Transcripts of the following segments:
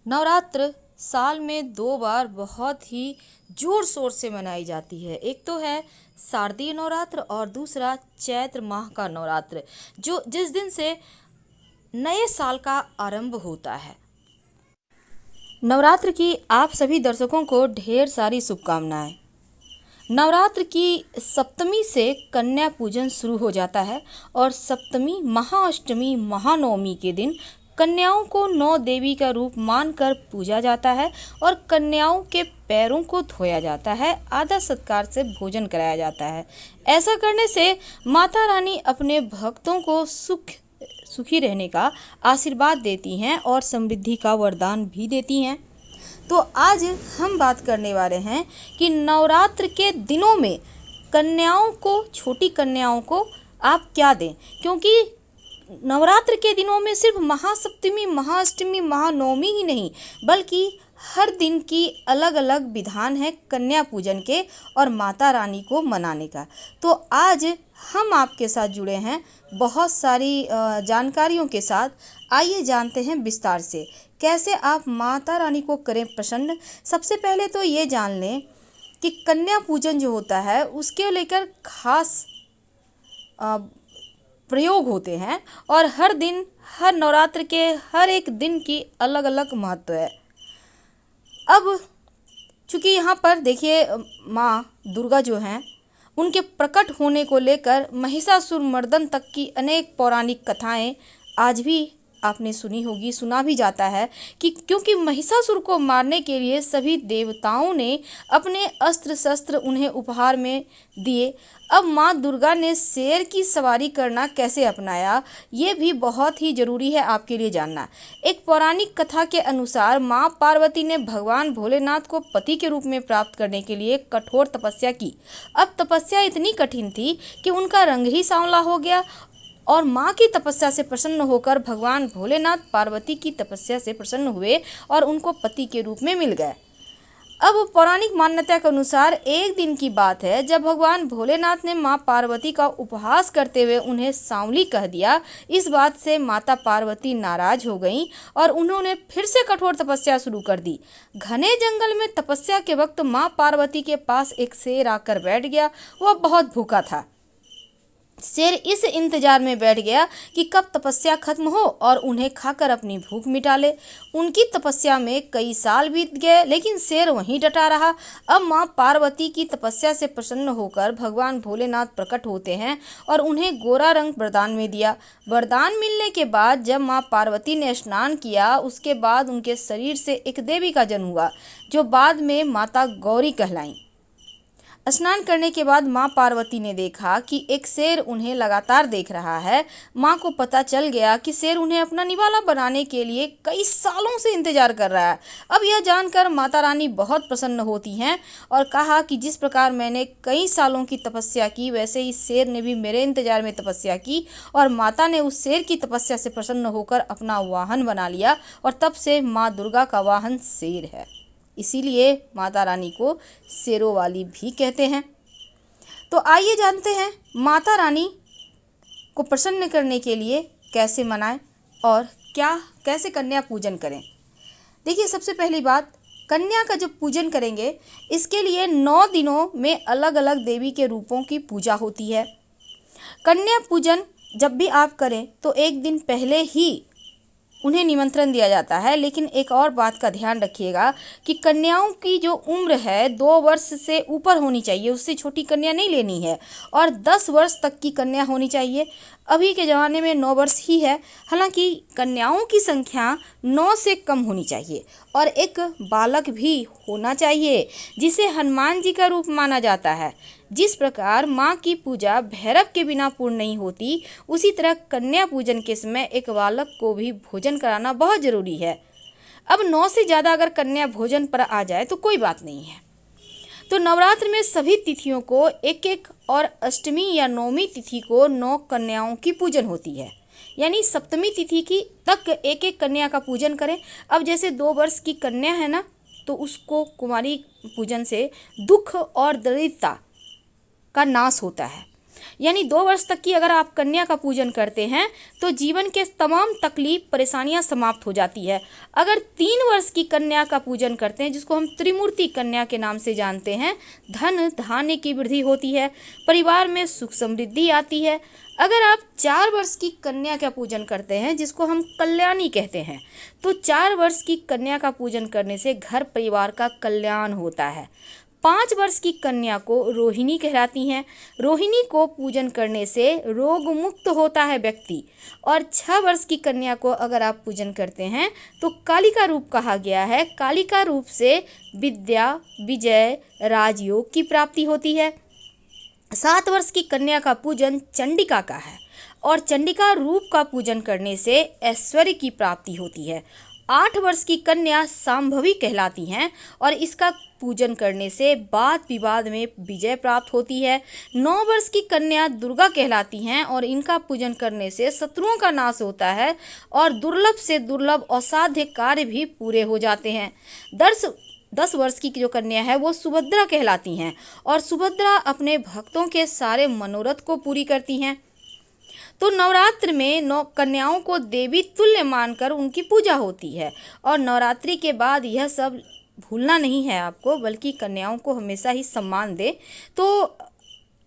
नवरात्र साल में 2 बार बहुत ही जोर शोर से मनाई जाती है। एक तो है शारदीय नवरात्र और दूसरा चैत्र माह का नवरात्र, जो जिस दिन से नए साल का आरंभ होता है। नवरात्र की आप सभी दर्शकों को ढेर सारी शुभकामनाएं। नवरात्र की सप्तमी से कन्या पूजन शुरू हो जाता है और सप्तमी, महाअष्टमी, महानवमी के दिन कन्याओं को 9 देवी का रूप मानकर पूजा जाता है और कन्याओं के पैरों को धोया जाता है, आदर सत्कार से भोजन कराया जाता है। ऐसा करने से माता रानी अपने भक्तों को सुखी रहने का आशीर्वाद देती हैं और समृद्धि का वरदान भी देती हैं। तो आज हम बात करने वाले हैं कि नवरात्र के दिनों में कन्याओं को, छोटी कन्याओं को आप क्या दें, क्योंकि नवरात्र के दिनों में सिर्फ महासप्तमी, महाअष्टमी, महानवमी ही नहीं, बल्कि हर दिन की अलग अलग विधान है कन्या पूजन के और माता रानी को मनाने का। तो आज हम आपके साथ जुड़े हैं बहुत सारी जानकारियों के साथ। आइए जानते हैं विस्तार से कैसे आप माता रानी को करें प्रसन्न। सबसे पहले तो ये जान लें कि कन्या पूजन जो होता है उसके लेकर खास प्रयोग होते हैं और हर दिन, हर नवरात्र के हर एक दिन की अलग अलग महत्व है। अब चूँकि यहाँ पर देखिए, माँ दुर्गा जो हैं उनके प्रकट होने को लेकर महिषासुर मर्दन तक की अनेक पौराणिक कथाएं आज भी आपने सुनी होगी, सुना भी जाता है कि क्योंकि महिषासुर को मारने के लिए सभी देवताओं ने अपने अस्त्र शस्त्र उन्हें उपहार में दिए। अब माँ दुर्गा ने शेर की सवारी करना कैसे अपनाया, ये भी बहुत ही ज़रूरी है आपके लिए जानना। एक पौराणिक कथा के अनुसार माँ पार्वती ने भगवान भोलेनाथ को पति के रूप में प्राप्त करने के लिए कठोर तपस्या की। अब तपस्या इतनी कठिन थी कि उनका रंग ही सांवला हो गया और माँ की तपस्या से प्रसन्न होकर भगवान भोलेनाथ पार्वती की तपस्या से प्रसन्न हुए और उनको पति के रूप में मिल गए। अब पौराणिक मान्यता के अनुसार एक दिन की बात है जब भगवान भोलेनाथ ने माँ पार्वती का उपहास करते हुए उन्हें सांवली कह दिया। इस बात से माता पार्वती नाराज हो गईं और उन्होंने फिर से कठोर तपस्या शुरू कर दी। घने जंगल में तपस्या के वक्त माँ पार्वती के पास एक शेर आकर बैठ गया। वह बहुत भूखा था। शेर इस इंतजार में बैठ गया कि कब तपस्या खत्म हो और उन्हें खाकर अपनी भूख मिटा ले। उनकी तपस्या में कई साल बीत गए लेकिन शेर वहीं डटा रहा। अब माँ पार्वती की तपस्या से प्रसन्न होकर भगवान भोलेनाथ प्रकट होते हैं और उन्हें गोरा रंग वरदान में दिया। वरदान मिलने के बाद जब माँ पार्वती ने स्नान किया, उसके बाद उनके शरीर से एक देवी का जन्म हुआ जो बाद में माता गौरी कहलाईं। स्नान करने के बाद माँ पार्वती ने देखा कि एक शेर उन्हें लगातार देख रहा है। माँ को पता चल गया कि शेर उन्हें अपना निवाला बनाने के लिए कई सालों से इंतजार कर रहा है। अब यह जानकर माता रानी बहुत प्रसन्न होती हैं और कहा कि जिस प्रकार मैंने कई सालों की तपस्या की, वैसे ही शेर ने भी मेरे इंतजार में तपस्या की और माता ने उस शेर की तपस्या से प्रसन्न होकर अपना वाहन बना लिया और तब से माँ दुर्गा का वाहन शेर है। इसीलिए माता रानी को शेरों वाली भी कहते हैं। तो आइए जानते हैं माता रानी को प्रसन्न करने के लिए कैसे मनाएं और कैसे कन्या पूजन करें। देखिए, सबसे पहली बात, कन्या का जब पूजन करेंगे इसके लिए 9 दिनों में अलग अलग देवी के रूपों की पूजा होती है। कन्या पूजन जब भी आप करें तो एक दिन पहले ही उन्हें निमंत्रण दिया जाता है। लेकिन एक और बात का ध्यान रखिएगा कि कन्याओं की जो उम्र है 2 वर्ष से ऊपर होनी चाहिए, उससे छोटी कन्या नहीं लेनी है और 10 वर्ष तक की कन्या होनी चाहिए। अभी के ज़माने में 9 वर्ष ही है। हालांकि कन्याओं की संख्या 9 से कम होनी चाहिए और एक बालक भी होना चाहिए जिसे हनुमान जी का रूप माना जाता है। जिस प्रकार माँ की पूजा भैरव के बिना पूर्ण नहीं होती, उसी तरह कन्या पूजन के समय एक बालक को भी भोजन कराना बहुत ज़रूरी है। अब 9 से ज़्यादा अगर कन्या भोजन पर आ जाए तो कोई बात नहीं है। तो नवरात्र में सभी तिथियों को एक एक और अष्टमी या नवमी तिथि को 9 कन्याओं की पूजन होती है। यानी सप्तमी तिथि की तक एक एक कन्या का पूजन करें। अब जैसे 2 वर्ष की कन्या है ना, तो उसको कुमारी पूजन से दुख और दरिद्रता का नाश होता है। यानी 2 वर्ष तक की अगर आप कन्या का पूजन करते हैं तो जीवन के तमाम तकलीफ परेशानियां समाप्त हो जाती है। अगर 3 वर्ष की कन्या का पूजन करते हैं, जिसको हम त्रिमूर्ति कन्या के नाम से जानते हैं, धन धान्य की वृद्धि होती है, परिवार में सुख समृद्धि आती है। अगर आप 4 वर्ष की कन्या का पूजन करते हैं, जिसको हम कल्याणी कहते हैं, तो 4 वर्ष की कन्या का पूजन करने से घर परिवार का कल्याण होता है। 5 वर्ष की कन्या को रोहिणी कहलाती हैं। रोहिणी को पूजन करने से रोग मुक्त होता है व्यक्ति। और 6 वर्ष की कन्या को अगर आप पूजन करते हैं तो कालिका रूप कहा गया है। कालिका रूप से विद्या, विजय, राजयोग की प्राप्ति होती है। 7 वर्ष की कन्या का पूजन चंडिका का है और चंडिका रूप का पूजन करने से ऐश्वर्य की प्राप्ति होती है। 8 वर्ष की कन्या सांभवी कहलाती हैं और इसका पूजन करने से वाद विवाद में विजय प्राप्त होती है। 9 वर्ष की कन्या दुर्गा कहलाती हैं और इनका पूजन करने से शत्रुओं का नाश होता है और दुर्लभ से दुर्लभ असाध्य कार्य भी पूरे हो जाते हैं। 10 वर्ष की जो कन्या है वो सुभद्रा कहलाती हैं और सुभद्रा अपने भक्तों के सारे मनोरथ को पूरी करती हैं। तो नवरात्र में 9 कन्याओं को देवी तुल्य मानकर उनकी पूजा होती है और नवरात्रि के बाद यह सब भूलना नहीं है आपको, बल्कि कन्याओं को हमेशा ही सम्मान दे। तो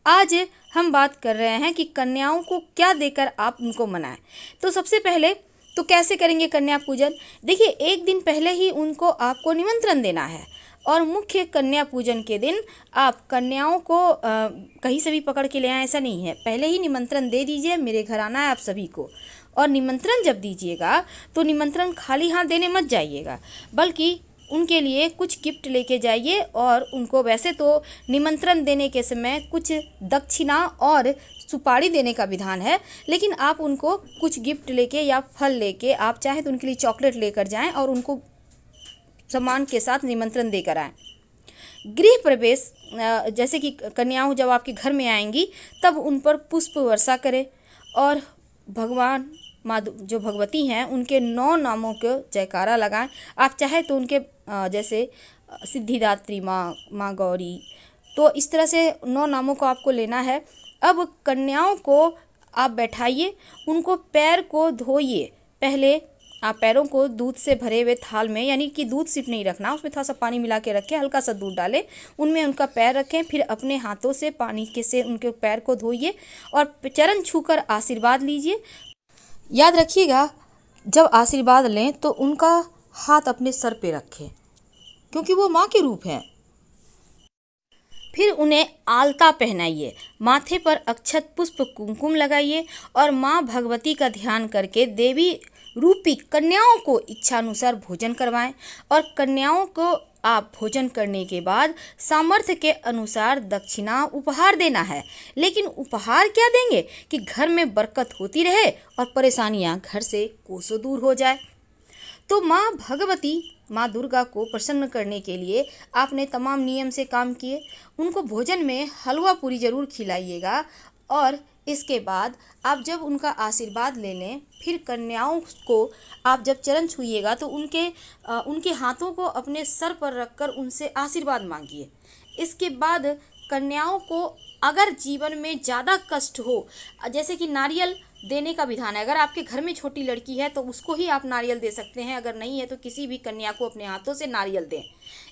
आज हम बात कर रहे हैं कि कन्याओं को क्या देकर आप उनको मनाएं। तो सबसे पहले तो कैसे करेंगे कन्या पूजन? देखिए, एक दिन पहले ही उनको आपको निमंत्रण देना है और मुख्य कन्या पूजन के दिन आप कन्याओं को कहीं से भी पकड़ के ले आए, ऐसा नहीं है। पहले ही निमंत्रण दे दीजिए, मेरे घर आना है आप सभी को। और निमंत्रण जब दीजिएगा तो निमंत्रण खाली हाथ देने मत जाइएगा, बल्कि उनके लिए कुछ गिफ्ट लेके जाइए। और उनको वैसे तो निमंत्रण देने के समय कुछ दक्षिणा और सुपारी देने का विधान है, लेकिन आप उनको कुछ गिफ्ट लेके या फल लेके, आप चाहे तो उनके लिए चॉकलेट लेकर जाएं और उनको सम्मान के साथ निमंत्रण देकर आएं। गृह प्रवेश, जैसे कि कन्याओं जब आपके घर में आएंगी तब उन पर पुष्प वर्षा करें और भगवान माँ जो भगवती हैं उनके 9 नामों को जयकारा लगाएं। आप चाहे तो उनके जैसे सिद्धिदात्री माँ, माँ गौरी, तो इस तरह से 9 नामों को आपको लेना है। अब कन्याओं को आप बैठाइए, उनको पैर को धोइए। पहले आप पैरों को दूध से भरे हुए थाल में, यानी कि दूध सिर्फ नहीं रखना, उसमें थोड़ा सा पानी मिला के रखें, हल्का सा दूध डालें, उनमें उनका पैर रखें, फिर अपने हाथों से पानी के से उनके पैर को धोइए और चरण छूकर आशीर्वाद लीजिए। याद रखिएगा, जब आशीर्वाद लें तो उनका हाथ अपने सर पे रखें, क्योंकि वो माँ के रूप हैं। फिर उन्हें आलता पहनाइए, माथे पर अक्षत पुष्प कुमकुम लगाइए और माँ भगवती का ध्यान करके देवी रूपी कन्याओं को इच्छानुसार भोजन करवाएं। और कन्याओं को आप भोजन करने के बाद सामर्थ्य के अनुसार दक्षिणा उपहार देना है। लेकिन उपहार क्या देंगे कि घर में बरकत होती रहे और परेशानियां घर से कोसों दूर हो जाए। तो माँ भगवती, माँ दुर्गा को प्रसन्न करने के लिए आपने तमाम नियम से काम किए। उनको भोजन में हलवा पूरी ज़रूर खिलाइएगा और इसके बाद आप जब उनका आशीर्वाद ले लें, फिर कन्याओं को आप जब चरण छूइएगा तो उनके हाथों को अपने सर पर रखकर उनसे आशीर्वाद मांगिए। इसके बाद कन्याओं को अगर जीवन में ज़्यादा कष्ट हो, जैसे कि नारियल देने का विधान है, अगर आपके घर में छोटी लड़की है तो उसको ही आप नारियल दे सकते हैं, अगर नहीं है तो किसी भी कन्या को अपने हाथों से नारियल दें।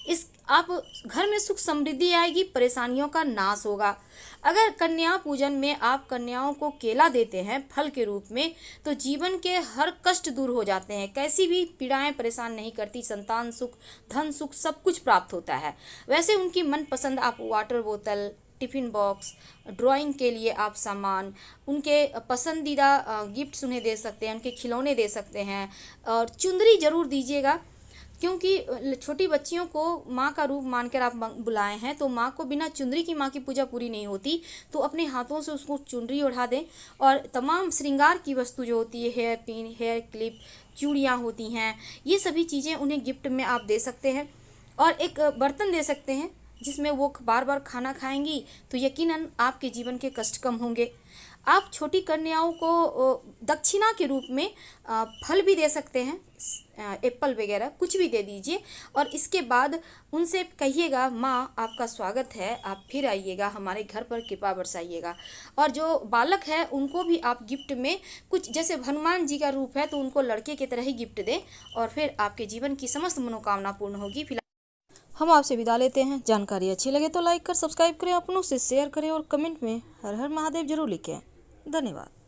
इस आप घर में सुख समृद्धि आएगी, परेशानियों का नाश होगा। अगर कन्या पूजन में आप कन्याओं को केला देते हैं फल के रूप में, तो जीवन के हर कष्ट दूर हो जाते हैं, कैसी भी पीड़ाएं परेशान नहीं करती, संतान सुख, धन सुख सब कुछ प्राप्त होता है। वैसे उनकी मनपसंद आप वाटर बोतल, टिफ़िन बॉक्स, ड्राइंग के लिए आप सामान, उनके पसंदीदा गिफ्ट्स उन्हें दे सकते हैं, उनके खिलौने दे सकते हैं। और चुंदरी ज़रूर दीजिएगा, क्योंकि छोटी बच्चियों को माँ का रूप मानकर आप बुलाए हैं, तो माँ को बिना चुंदरी की माँ की पूजा पूरी नहीं होती। तो अपने हाथों से उसको चुंदरी ओढ़ा दें और तमाम श्रृंगार की वस्तु जो होती है, हेयर पिन, हेयर क्लिप, चूड़ियाँ होती हैं, ये सभी चीज़ें उन्हें गिफ्ट में आप दे सकते हैं। और एक बर्तन दे सकते हैं जिसमें वो बार बार खाना खाएंगी, तो यकीनन आपके जीवन के कष्ट कम होंगे। आप छोटी कन्याओं को दक्षिणा के रूप में फल भी दे सकते हैं, एप्पल वगैरह कुछ भी दे दीजिए। और इसके बाद उनसे कहिएगा माँ आपका स्वागत है, आप फिर आइएगा, हमारे घर पर कृपा बरसाइएगा। और जो बालक है उनको भी आप गिफ्ट में कुछ, जैसे हनुमान जी का रूप है तो उनको लड़के की तरह ही गिफ्ट दें, और फिर आपके जीवन की समस्त मनोकामना पूर्ण होगी। फिलहाल हम आपसे विदा लेते हैं। जानकारी अच्छी लगे तो लाइक कर सब्सक्राइब करें, अपनों से शेयर करें और कमेंट में हर हर महादेव जरूर लिखें। धन्यवाद।